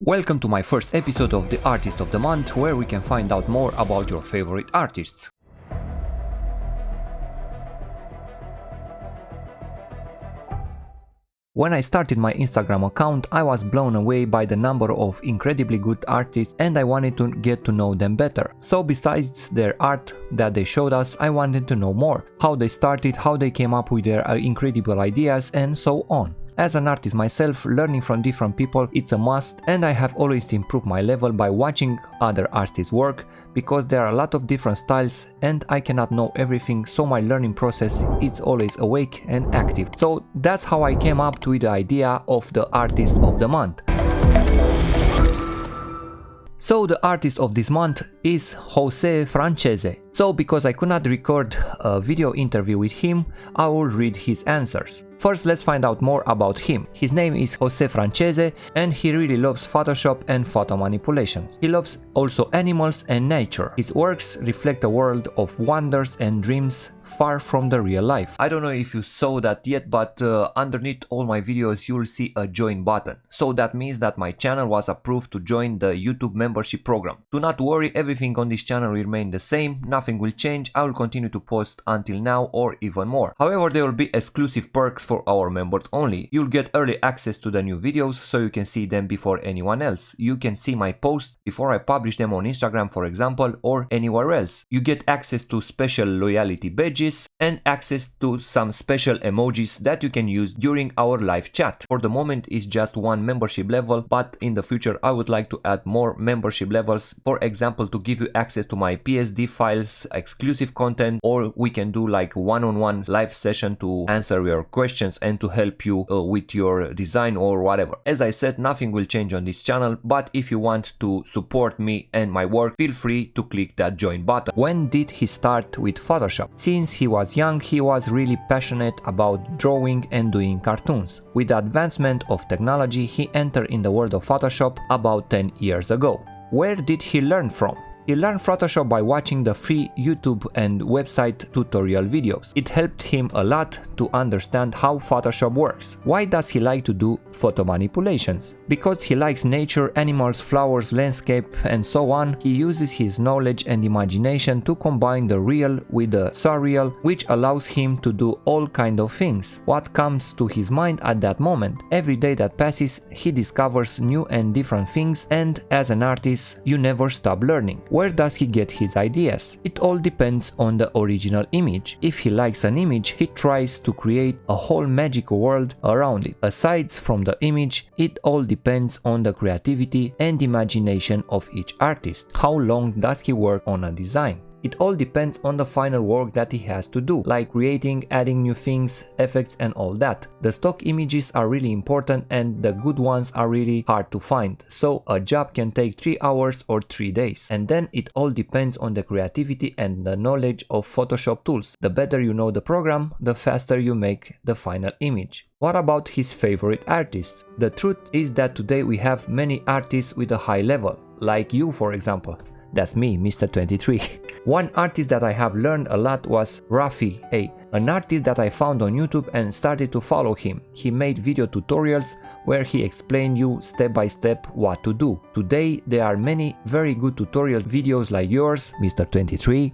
Welcome to my first episode of the Artist of the Month, where we can find out more about your favorite artists. When I started my Instagram account, I was blown away by the number of incredibly good artists and I wanted to get to know them better. So besides their art that they showed us, I wanted to know more. How they started, how they came up with their incredible ideas and so on. As an artist myself, learning from different people it's a must, and I have always improved my level by watching other artists work, because there are a lot of different styles and I cannot know everything, so my learning process is always awake and active. So that's how I came up with the idea of the Artist of the Month. So the artist of this month is Jose Francese. So because I could not record a video interview with him, I will read his answers. First, let's find out more about him. His name is Jose Francese and he really loves Photoshop and photo manipulations. He loves also animals and nature. His works reflect a world of wonders and dreams far from the real life. I don't know if you saw that yet, but underneath all my videos you will see a join button. So that means that my channel was approved to join the YouTube membership program. Do not worry, everything on this channel will remain the same, nothing will change. I will continue to post until now or even more. However, there will be exclusive perks for our members only. You'll get early access to the new videos so you can see them before anyone else. You can see my posts before I publish them on Instagram, for example, or anywhere else. You get access to special loyalty badges and access to some special emojis that you can use during our live chat. For the moment it's just one membership level, but in the future I would like to add more membership levels, for example to give you access to my PSD files, exclusive content, or we can do like one-on-one live session to answer your questions and to help you with your design or whatever. As I said, nothing will change on this channel, but if you want to support me and my work, feel free to click that join button. When did he start with Photoshop? Since he was young, he was really passionate about drawing and doing cartoons. With the advancement of technology, he entered in the world of Photoshop about 10 years ago. Where did he learn from? He learned Photoshop by watching the free YouTube and website tutorial videos. It helped him a lot to understand how Photoshop works. Why does he like to do photo manipulations? Because he likes nature, animals, flowers, landscape and so on. He uses his knowledge and imagination to combine the real with the surreal, which allows him to do all kinds of things. What comes to his mind at that moment? Every day that passes, he discovers new and different things, and as an artist, you never stop learning. Where does he get his ideas? It all depends on the original image. If he likes an image, he tries to create a whole magical world around it. Aside from the image, it all depends on the creativity and imagination of each artist. How long does he work on a design? It all depends on the final work that he has to do, like creating, adding new things, effects and all that. The stock images are really important and the good ones are really hard to find, so a job can take 3 hours or 3 days. And then it all depends on the creativity and the knowledge of Photoshop tools. The better you know the program, the faster you make the final image. What about his favorite artists? The truth is that today we have many artists with a high level, like you for example. That's me, Mr. 23. One artist that I have learned a lot was Rafi A, an artist that I found on YouTube and started to follow him. He made video tutorials where he explained you step by step what to do. Today there are many very good tutorials videos like yours, Mr. 23,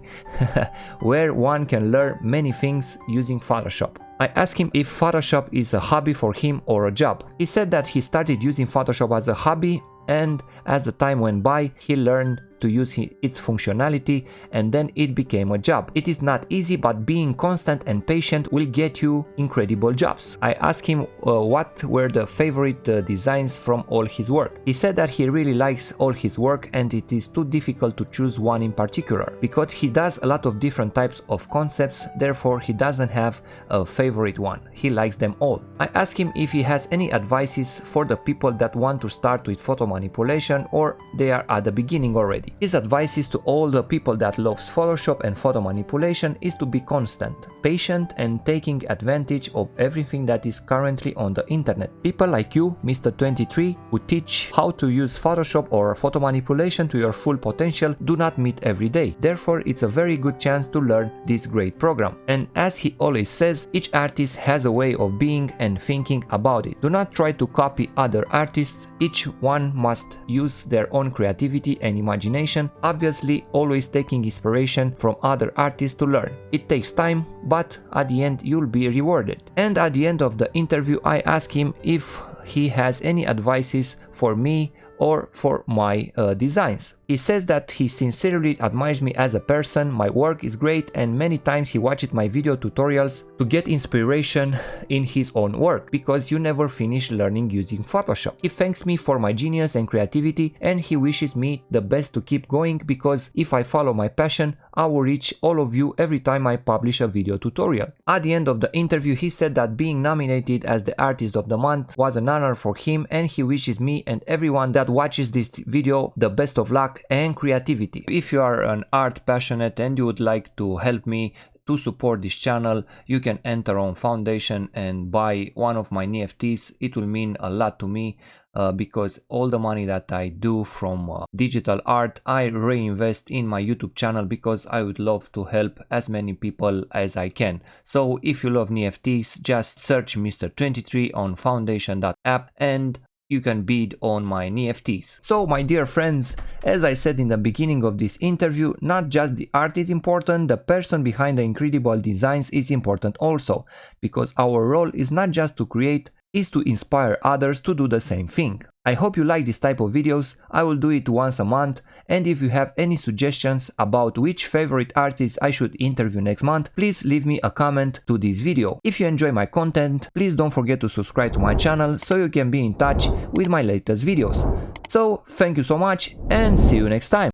where one can learn many things using Photoshop. I asked him if Photoshop is a hobby for him or a job. He said that he started using Photoshop as a hobby, and as the time went by, he learned to use its functionality and then it became a job. It is not easy, but being constant and patient will get you incredible jobs. I asked him what were the favorite designs from all his work. He said that he really likes all his work and it is too difficult to choose one in particular, because he does a lot of different types of concepts, therefore he doesn't have a favorite one. He likes them all. I asked him if he has any advices for the people that want to start with photo manipulation or they are at the beginning already. His advice is to all the people that loves Photoshop and photo manipulation is to be constant. patient and taking advantage of everything that is currently on the internet. People like you, Mr. 23, who teach how to use Photoshop or photo manipulation to your full potential do not meet every day. Therefore, it's a very good chance to learn this great program. And as he always says, each artist has a way of being and thinking about it. Do not try to copy other artists. Each one must use their own creativity and imagination, obviously always taking inspiration from other artists to learn. It takes time, but at the end you'll be rewarded. And at the end of the interview I asked him if he has any advices for me or for my designs. He says that he sincerely admires me as a person, my work is great, and many times he watched my video tutorials to get inspiration in his own work, because you never finish learning using Photoshop. He thanks me for my genius and creativity, and he wishes me the best to keep going, because if I follow my passion, I will reach all of you every time I publish a video tutorial. At the end of the interview, he said that being nominated as the Artist of the Month was an honor for him, and he wishes me and everyone that watches this video the best of luck and creativity. If you are an art passionate and you would like to help me to support this channel, you can enter on Foundation and buy one of my NFTs. It will mean a lot to me because all the money that I do from digital art I reinvest in my YouTube channel, because I would love to help as many people as I can. So if you love NFTs, just search Mr. 23 on foundation.app and you can bid on my NFTs. So my dear friends, as I said in the beginning of this interview, not just the art is important, the person behind the incredible designs is important also, because our role is not just to create, is to inspire others to do the same thing. I hope you like this type of videos. I will do it once a month, and if you have any suggestions about which favorite artists I should interview next month, please leave me a comment to this video. If you enjoy my content, please don't forget to subscribe to my channel so you can be in touch with my latest videos. So thank you so much and see you next time.